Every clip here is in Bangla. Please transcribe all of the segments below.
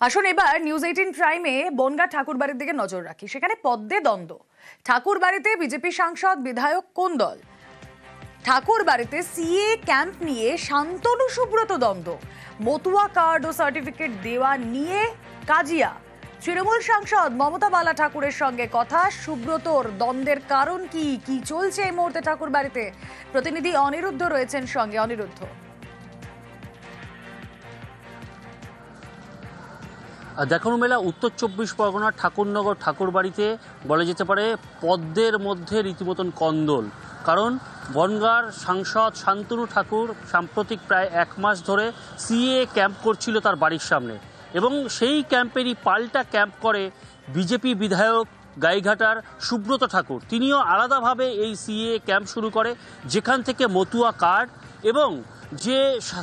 আসুন এবার নিউজ 18 প্রাইমে বনগাঁ ঠাকুরবাড়ির দিকে নজর রাখি। সেখানে পদ্মে দ্বন্দ্ব। ঠাকুরবাড়িতে বিজেপি সাংসদ বিধায়ক কোন দল? ঠাকুরবাড়িতে সিএ ক্যাম্প নিয়ে শান্তনু সুব্রত দ্বন্দ্ব। মতুয়া কার্ড ও সার্টিফিকেট দেওয়া নিয়ে কাজিয়া। তৃণমূল সাংসদ মমতা বালা ঠাকুরের সঙ্গে কথা। সুব্রতর দ্বন্দ্বের কারণ কি কি চলছে এই মুহূর্তে ঠাকুরবাড়িতে? প্রতিনিধি অনিরুদ্ধ রয়েছেন সঙ্গে। অনিরুদ্ধ, দেখানো মেলা উত্তর 24 পরগনার ঠাকুরনগর ঠাকুরবাড়িতে বলা যেতে পারে পদ্মের মধ্যে রীতিমতন কন্দল। কারণ বনগাঁর সাংসদ শান্তনু ঠাকুর সাম্প্রতিক প্রায় 1 মাস ধরে সিএ ক্যাম্প করছিল তার বাড়ির সামনে, এবং সেই ক্যাম্পেরই পাল্টা ক্যাম্প করে বিজেপি বিধায়ক গাইঘাটার সুব্রত ঠাকুর। তিনিও আলাদাভাবে এই সিএ ক্যাম্প শুরু করে, যেখান থেকে মতুয়া কার্ড এবং যে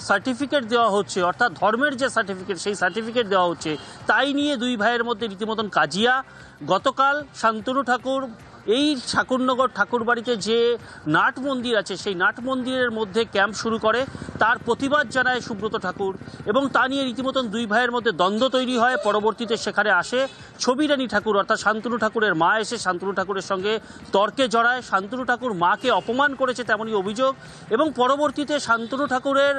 সার্টিফিকেট দেওয়া হচ্ছে, অর্থাৎ ধর্মের যে সার্টিফিকেট, সেই সার্টিফিকেট দেওয়া হচ্ছে, তাই নিয়ে দুই ভাইয়ের মধ্যে রীতিমতন কাজিয়া। গতকাল শান্তনু ঠাকুর এই ঠাকুরনগর ঠাকুরবাড়িতে যে নাট মন্দির আছে, সেই নাট মন্দিরের মধ্যে ক্যাম্প শুরু করে। তার প্রতিবাদ জানায় সুব্রত ঠাকুর, এবং তা নিয়ে রীতিমতন দুই ভাইয়ের মধ্যে দ্বন্দ্ব তৈরি হয়। পরবর্তীতে সেখানে আসে ছবিরানী ঠাকুর, অর্থাৎ শান্তনু ঠাকুরের মা এসে শান্তনু ঠাকুরের সঙ্গে তর্কে জড়ায়। শান্তনু ঠাকুর মাকে অপমান করেছে তেমনই অভিযোগ, এবং পরবর্তীতে শান্তনু ঠাকুরের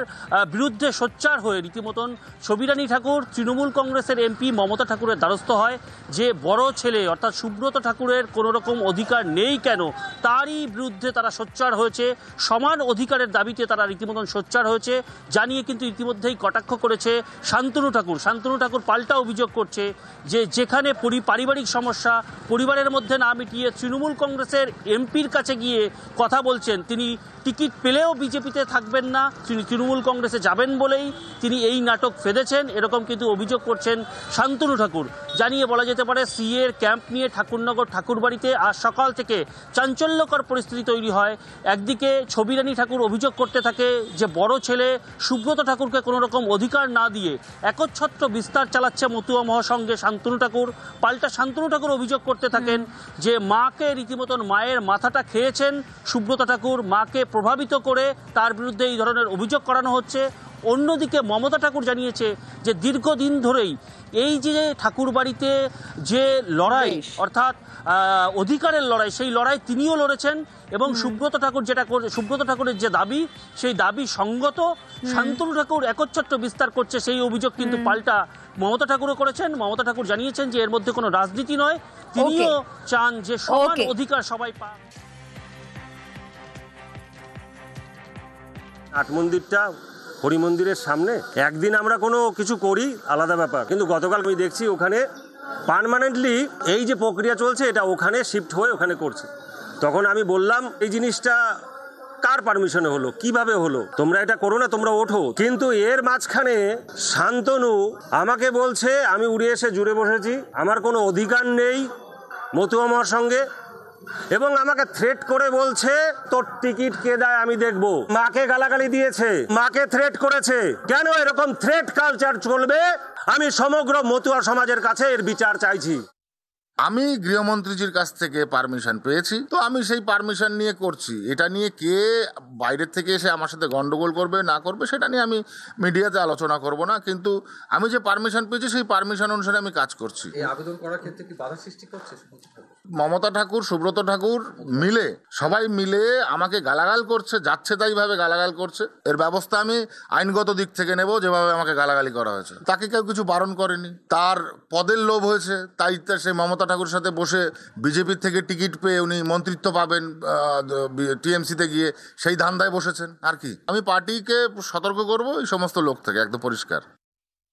বিরুদ্ধে সোচ্চার হয়ে রীতিমতন ছবিরানী ঠাকুর তৃণমূল কংগ্রেসের এমপি মমতা ঠাকুরের দ্বারস্থ হয়, যে বড় ছেলে অর্থাৎ সুব্রত ঠাকুরের কোনো রকম অধিকার নেই কেন, তারই বিরুদ্ধে তারা সোচ্চার হয়েছে। সমান অধিকারের দাবিতে তারা রীতিমতন সোচ্চার হয়েছে, জানিয়ে কিন্তু ইতিমধ্যেই কটাক্ষ করেছে শান্তনু ঠাকুর। শান্তনু ঠাকুর পাল্টা অভিযোগ করছে যে যেখানে পারিবারিক সমস্যা পরিবারের মধ্যে না মিটিয়ে তৃণমূল কংগ্রেসের এমপির কাছে গিয়ে কথা বলছেন, তিনি টিকিট পেলেও বিজেপিতে থাকবেন না, তিনি তৃণমূল কংগ্রেসে যাবেন বলেই তিনি এই নাটক ফেঁদেছেন, এরকম কিন্তু অভিযোগ করছেন শান্তনু ঠাকুর। জানিয়ে বলা যেতে পারে সিএর ক্যাম্প নিয়ে ঠাকুরনগর ঠাকুরবাড়িতে আজ সকাল থেকে চাঞ্চল্যকর পরিস্থিতি তৈরি হয়। একদিকে ছবিরানী ঠাকুর অভিযোগ করতে থাকে যে বড় ছেলে সুব্রত ঠাকুরকে কোনো রকম অধিকার না দিয়ে একচ্ছত্র বিস্তার চালাচ্ছে মতুয়া মহাসংঘে শান্তনু ঠাকুর। পাল্টা শান্তনু ঠাকুর অভিযোগ করতে থাকেন যে মাকে রীতিমতন মায়ের মাথাটা খেয়েছেন সুব্রত ঠাকুর, মাকে প্রভাবিত করে তার বিরুদ্ধে এই ধরনের অভিযোগ করানো হচ্ছে। অন্যদিকে মমতা ঠাকুর জানিয়েছে যে দীর্ঘদিন ধরেই এই যে ঠাকুরবাড়িতে যে লড়াই, অর্থাৎ অধিকারের লড়াই, সেই লড়াই তিনিও লড়েছেন, এবং সুব্রত ঠাকুরের যে দাবি, সেই দাবি সঙ্গত। শান্তনু ঠাকুর একচ্ছত্র বিস্তার করছে, সেই অভিযোগ কিন্তু পাল্টা মমতা ঠাকুরও করেছেন। মমতা ঠাকুর জানিয়েছেন যে এর মধ্যে কোনো রাজনীতি নয়, তিনিও চান যে সমান অধিকার সবাই পায়। নাট মন্দিরটা হরি মন্দিরের সামনে একদিন আমরা কোনো কিছু করি আলাদা ব্যাপার, কিন্তু গতকাল আমি দেখছি ওখানে পার্মানেন্টলি এই যে প্রক্রিয়া চলছে এটা ওখানে শিফট হয়ে ওখানে করছে। তখন আমি বললাম এই জিনিসটা কার পারমিশনে হলো, কিভাবে হলো, তোমরা এটা করো না, তোমরা ওঠো। কিন্তু এর মাঝখানে শান্তনু আমাকে বলছে আমি উড়ে এসে জুড়ে বসেছি, আমার কোনো অধিকার নেই মতুয়া আমার সঙ্গে, এবং আমাকে থ্রেট করে বলছে তোর টিকিট কে দেয় আমি দেখব। মাকে গালাগালি দিয়েছে, মাকে থ্রেট করেছে। কেন এরকম থ্রেট কালচার চলবে? আমি সমগ্র মতুয়া সমাজের কাছে এর বিচার চাইছি। আমি গৃহমন্ত্রীজির কাছ থেকে পারমিশন পেয়েছি, তো আমি সেই পারমিশন নিয়ে করছি। এটা নিয়ে কে বাইরের থেকে এসে আমার সাথে গন্ডগোল করবে না করবে সেটা নিয়ে আমি মিডিয়াতে আলোচনা করব না, কিন্তু আমি যে পারমিশন পেয়েছি সেই পারমিশন অনুসারে আমি কাজ করছি। এই আবেদন করার ক্ষেত্রে কি বাধা সৃষ্টি করছে? মমতা ঠাকুর, সুব্রত ঠাকুর মিলে, সবাই মিলে আমাকে গালাগাল করছে, যাচ্ছে তাইভাবে গালাগাল করছে। এর ব্যবস্থা আমি আইনগত দিক থেকে নেব। যেভাবে আমাকে গালাগালি করা হয়েছে, তাকে কেউ কিছু বারণ করেনি, তার পদের লোভ হয়েছে, তাই সেই মমতা ঠাকুরের সাথে বসে বিজেপির থেকে টিকিট পেয়ে উনি মন্ত্রিত্ব পাবেন টিএমসিতে গিয়ে, সেই ধান্দায় বসেছেন আর কি। আমি পার্টিকে সতর্ক করব এই সমস্ত লোক থেকে, একদম পরিষ্কার।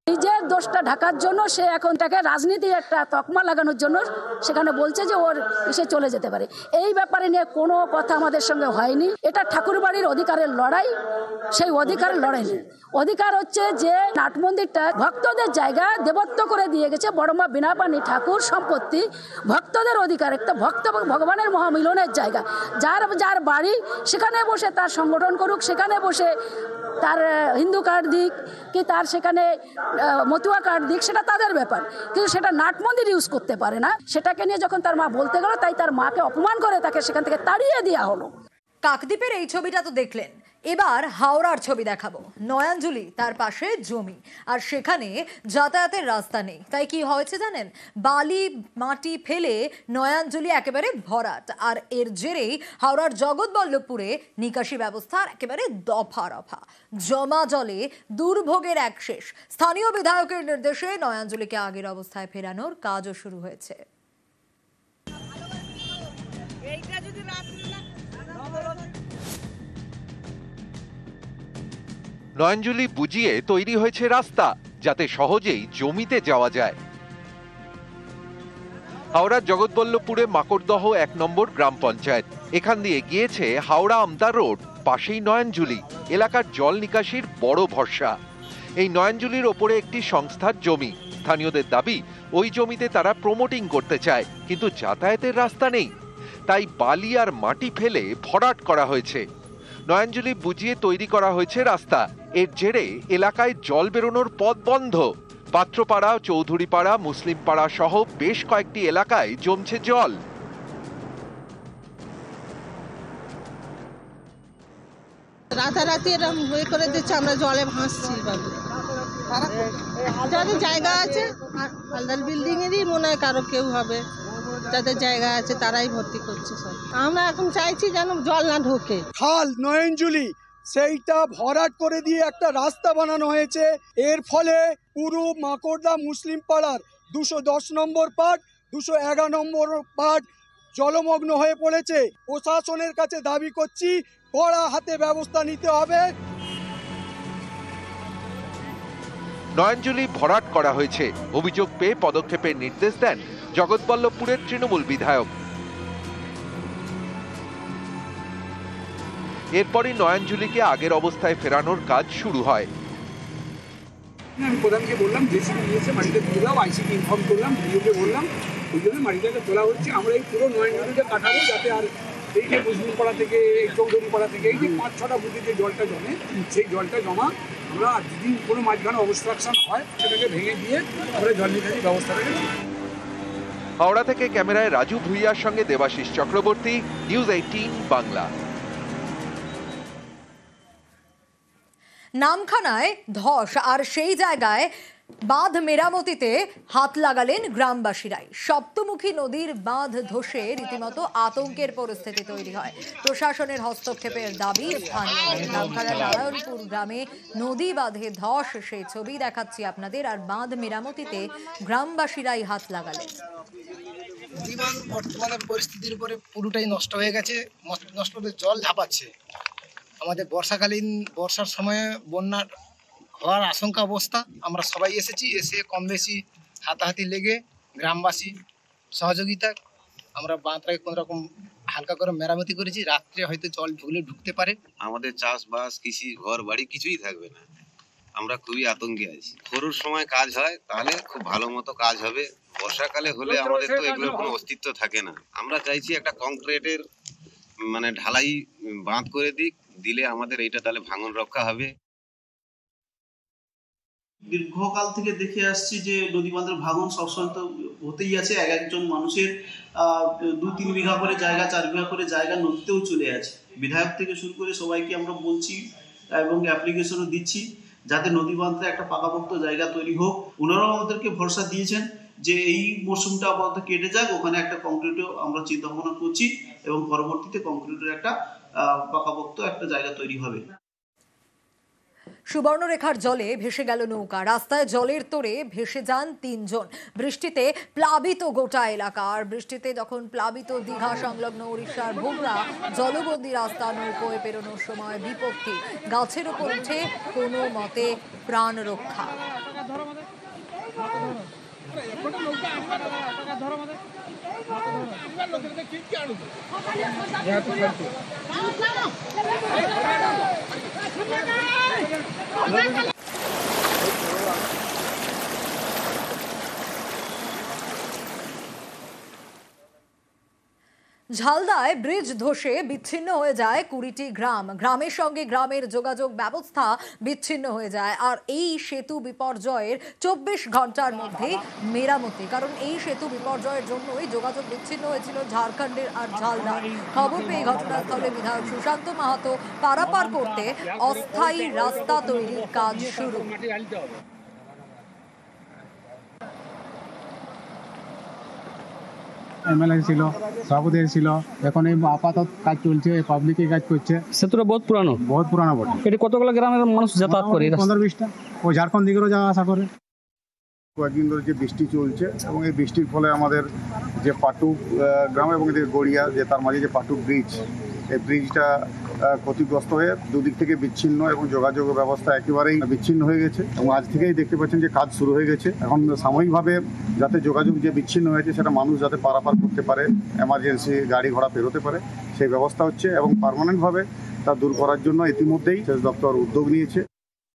নিজের দোষটা ঢাকার জন্য সে এখন তাকে রাজনীতি একটা তকমা লাগানোর জন্য সেখানে বলছে যে ওর এসে চলে যেতে পারে। এই ব্যাপারে নিয়ে কোনো কথা আমাদের সঙ্গে হয়নি। এটা ঠাকুরবাড়ির অধিকারের লড়াই, সেই অধিকারের লড়াই নেই। অধিকার হচ্ছে যে নাট মন্দিরটা ভক্তদের জায়গা দেবত্ব করে দিয়ে গেছে বড়মা বীণাপাণি ঠাকুর সম্পত্তি, ভক্তদের অধিকার, একটা ভক্ত ভগবানের মহামিলনের জায়গা। যার বাড়ি সেখানে বসে তার সংগঠন করুক, সেখানে বসে তার হিন্দু কার্ড দিক কি তার সেখানে মতুয়া কার্ড দিক, সেটা তাদের ব্যাপার, কিন্তু সেটা নাট মন্দির ইউজ করতে পারে না। সেটাকে নিয়ে যখন তার মা বলতে গেল, তাই তার মাকে অপমান করে তাকে সেখান থেকে তাড়িয়ে দেওয়া হলো। কাকদ্বীপের এই ছবিটা তো দেখলেন, এবার হাওড়ার ছবি দেখাবো। নয়াঞ্জলি, তার পাশে জমি, আর সেখানে যাতায়াতের রাস্তা নেই। তাই কি হয়েছে জানেন? বালি মাটি ফেলে নয়াঞ্জলি একেবারে ভরাট, আর এর জেরেই হাওড়ার জগৎবল্লভপুরে নিকাশি ব্যবস্থার একেবারে দফা রফা। জমা জলে দুর্ভোগের এক শেষ। স্থানীয় বিধায়কের নির্দেশে নয়াঞ্জলিকে আগের অবস্থায় ফেরানোর কাজও শুরু হয়েছে। নয়াঞ্জলি বুঝিয়ে তৈরি হয়েছে রাস্তা, যাতে সহজেই জমিতে যাওয়া যায়। হাওড়ার জগৎবল্লভপুরে মাকড়দহ 1 নম্বর গ্রাম পঞ্চায়েত। এখান দিয়ে গিয়েছে হাওড়া আমতা রোড, পাশেই নয়াঞ্জলি। এলাকার জল নিকাশির বড় ভরসা। এই নয়াঞ্জলির ওপরে একটি সংস্থার জমি। স্থানীয়দের দাবি, ওই জমিতে তারা প্রমোটিং করতে চায়, কিন্তু যাতায়াতের রাস্তা নেই। তাই বালি আর মাটি ফেলে ভরাট করা হয়েছে। নয়াঞ্জলি বুঝিয়ে তৈরি করা হয়েছে রাস্তা। এর জেরে এলাকায় জল বেরোনোর পথ বন্ধ। পাত্রপাড়া, চৌধুরীপাড়া, মুসলিম পাড়া সহ বেশ কয়েকটি এলাকায় জমছে জল। রাতারাতি এরকম হয়ে করে দিচ্ছে, আমরা জলে ভাসছি। যাদের জায়গা আছে, আলাদা বিল্ডিং এরই মনে হয় কারো কেউ হবে, যাদের জায়গা আছে তারাই ভর্তি করছে সব। আমরা এখন চাইছি যেন জল না ঢোকে। খাল নয়াঞ্জলি সেইটা ভরাট করে দিয়ে একটা রাস্তা বানানো হয়েছে। এর ফলে পুরো মাকড়দা মুসলিম পাড়ার 210 নম্বর পার্ট, 211 নম্বর পার্ট জলমগ্ন হয়ে পড়েছে। প্রশাসনের কাছে দাবি করছি, কড়া হাতে ব্যবস্থা নিতে হবে। নয়াঞ্জলি ভরাট করা হয়েছে। অভিযোগ পেয়ে পদক্ষেপের নির্দেশ দেন জগৎবল্লভপুরের তৃণমূল বিধায়ক। এরপরই নয়াঞ্জলিকে আগের অবস্থায় ফেরানোর কাজ শুরু হয়। আমি প্রধানকে বললাম, জেসিবি নিয়েছে, মাটিটা দিয়ে দাও, আইসিকে ইনফর্ম করলাম, ভিডিওকে বললাম, ওই জন্য মাটিটাকে তোলা হচ্ছে। আমরা এই পুরো নয়াঞ্জলিটা কাটাবো, যাতে আর এই যে মুসলিম পাড়া থেকে, এই চৌধুরী পাড়া থেকে, এই যে 5-6টা বুথে যে জলটা জমে, সেই জলটা জমা আমরা যদি কোনো মাঝখানে অবস্ট্রাকশন হয় সেটাকে ভেঙে দিয়ে আমরা জল নিকাশি ব্যবস্থাটাকে। হাওড়া থেকে ক্যামেরায় রাজু ভুইয়ার সঙ্গে দেবাশিস চক্রবর্তী, নিউজ 18 বাংলা। নামখানায় ধস, আর সেই জায়গায় বাঁধ মেরামতিতে হাত লাগালেন গ্রামবাসীরাই। সপ্তমুখী নদীর বাঁধ ধসে রীতিমতো আতঙ্কের পরিস্থিতি তৈরি হয়। প্রশাসনের হস্তক্ষেপের দাবি স্থানীয়। নামখানার নারায়ণপুর গ্রামে নদী বাঁধে ধস, সেই ছবি দেখাচ্ছি আপনাদের। আর বাঁধ মেরামতিতে গ্রামবাসীরাই হাত লাগালেন। বর্তমানে পরিস্থিতির উপরে পুরোটাই নষ্ট হয়ে গেছে, নষ্ট হয়ে জল ঝাঁপাচ্ছে। আমাদের বর্ষার সময়ে বন্যার হওয়ার আশঙ্কা অবস্থা। আমরা সবাই এসে কম বেশি হাতাহাতি লেগে গ্রামবাসী সহযোগিতা আমরা বাঁধটাকে কোনো রকম হালকা করে মেরামতি করেছি। রাত্রে হয়তো জল ঢুকতে পারে। আমাদের চাষবাস, কৃষি, ঘর বাড়ি কিছুই থাকবে না। আমরা খুবই আতঙ্কে আছি। খরুর সময় কাজ হয় তাহলে খুব ভালো মতো কাজ হবে। বর্ষাকালে হলে আমাদের তো এগুলোর কোনো অস্তিত্ব থাকে না। আমরা চাইছি একটা কংক্রিটের ঢালাই বাঁধ করে দিলে আমাদের এইটা তাহলে ভাঙন রক্ষা হবে। দীর্ঘকাল থেকে দেখে আসছি যে নদী বাঁধের ভাঙন সবসময় তো হতেই আছে। একজন মানুষের 2-3 বিঘা করে জায়গা, 4 বিঘা করে জায়গা নদীতেও চলে আছে। বিধায়ক থেকে শুরু করে সবাইকে আমরা বলছি এবং অ্যাপ্লিকেশনও দিচ্ছি যাতে নদী বাঁধে একটা পাকাপোক্ত জায়গা তৈরি হোক। ওনারাও আমাদেরকে ভরসা দিয়েছেন যে এই মরশুমটা আপাতত কেটে যাক, ওখানে একটা কংক্রিটও আমরা চিন্তা ভাবনা করছি এবং পরবর্তীতে কংক্রিটের একটা পাকাপোক্ত একটা জায়গা তৈরি হবে। সুবর্ণরেখার জলে ভেসে গেল নৌকা। রাস্তায় জলের তোড়ে ভেসে যান 3 জন। বৃষ্টিতে প্লাবিত গোটা এলাকা। আর বৃষ্টিতে যখন প্লাবিত দীঘা সংলগ্ন উড়িষ্যার ভোমরা জলবন্দী রাস্তা, নৌকোয় পেরোনোর সময় বিপত্তি। গাছের উপর উঠে কোনো মতে প্রাণ রক্ষা। ঝালদায় ব্রিজ ধসে বিচ্ছিন্ন হয়ে যায় 20টি গ্রাম। গ্রামের সঙ্গে গ্রামের যোগাযোগ ব্যবস্থা বিচ্ছিন্ন হয়ে যায়। আর এই সেতু বিপর্যয়ের 24 ঘন্টার মধ্যে মেরামতি, কারণ এই সেতু বিপর্যয়ের জন্যই যোগাযোগ বিচ্ছিন্ন হয়েছিল ঝাড়খণ্ডের আর ঝালদার। খবর পেয়ে ঘটনাস্থলে বিধায়ক সুশান্ত মাহাতো পারাপার করতে অস্থায়ী রাস্তা তৈরির কাজ শুরু। এমএলএ ছিল, সভাপতি ছিল, এখন এই আপাতত কাজ চলছে, পাবলিকে কাজ করছে। সেতুটা বহুত পুরানো বটে। এটা কতগুলো গ্রামের মানুষ যাতায়াত করে? 15-20টা। ও ঝাড়খণ্ড দিকেরও যাওয়া আসা করে। কয়েকদিন ধরে যে বৃষ্টি চলছে এবং এই বৃষ্টির ফলে আমাদের যে পাটুক গ্রাম এবং এদের গড়িয়া যে তার মাঝে যে পাটুক ব্রিজ, এই ব্রিজটা ক্ষতিগ্রস্ত হয়ে দুদিক থেকে বিচ্ছিন্ন এবং যোগাযোগ ব্যবস্থা একেবারেই বিচ্ছিন্ন হয়ে গেছে। এবং আজ থেকেই দেখতে পাচ্ছেন যে কাজ শুরু হয়ে গেছে। এখন সাময়িকভাবে যাতে যোগাযোগ যে বিচ্ছিন্ন হয়েছে সেটা মানুষ যাতে পারাপার করতে পারে, এমার্জেন্সি গাড়ি ঘোড়া পেরোতে পারে, সেই ব্যবস্থা হচ্ছে। এবং পার্মানেন্টভাবে তা দূর করার জন্য ইতিমধ্যেই সেচ দপ্তর উদ্যোগ নিয়েছে।